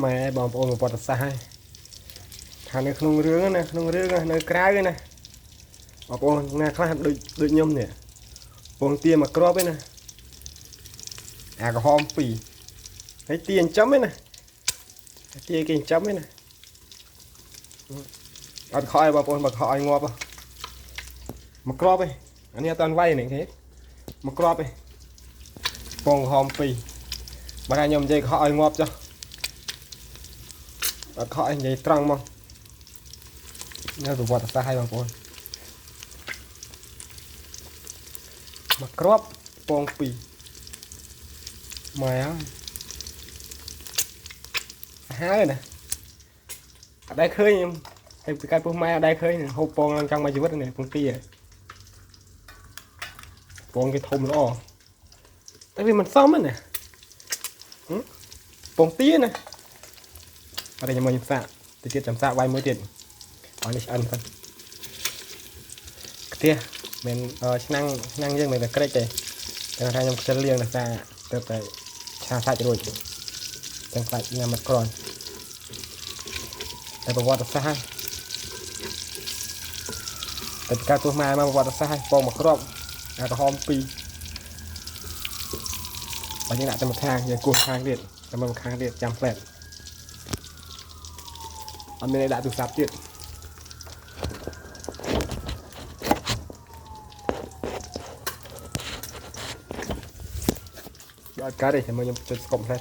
ម៉ែបងប្អូនប្រវត្តិសាស្ត្រហើយថានៅក្នុងរឿងណាក្នុងរឿងនៅក្រៅណាបងប្អូនណាខ្លះដូចខ្ញុំនេះពងទាមកគ្រាប់ឯណាអាក្រហម2ហើយទាចិញ្ចឹមឯណាទាគេចិញ្ចឹមឯណាអត់ខឲ្យបងប្អូនមកខឲ្យងាប់មកគ្រាប់ឯអានេះអត់តាន់វាយនេះគេមកគ្រាប់ឯពងក្រហម2បើថាខ្ញុំនិយាយខឲ្យងាប់ចុះអត់ខឲ្យនិយាយត្រង់មកនៅប្រវត្តិសាស្ត្រឲ្យបងប្អូនមកគ្រាប់ពង2ម៉ែហើយណាអត់ដែលឃើញខ្ញុំហើយពីកាត់ពោះម៉ែអត់ដែលឃើញហូបពងឡើងចង់មកជីវិតនេះពងទាពងគេធំល្អតែវាមិនសមណាពងទាណាអត់ខ្ញុំមកសាកទៅទៀតចាំសាកវាយមួយទៀតឲ្យនេះឆ្អិនសិនខ្ទះមិនឆ្នាំងយើងមិនតែក្រិចទេតែថាខ្ញុំខ្ជិលលៀងដល់សារទៅតែឆាសាច់រួចទាំងសាច់ញ៉ាំមកក្រន់តែប្រវត្តិសាស្ត្រហើយតែការទោះម៉ែមកប្រវត្តិសាស្ត្រហើយពងមកគ្រាប់អាក្រហម2បើយើងដាក់ទៅមួយខាងយើងគោះខាងទៀតតែមកខាងទៀតចាំផ្លែតអត់មានឲ្យដាក់ទូរស័ព្ទទៀតអត់កើតទេតែមកខ្ញុំចុចស្កុំផ្លែត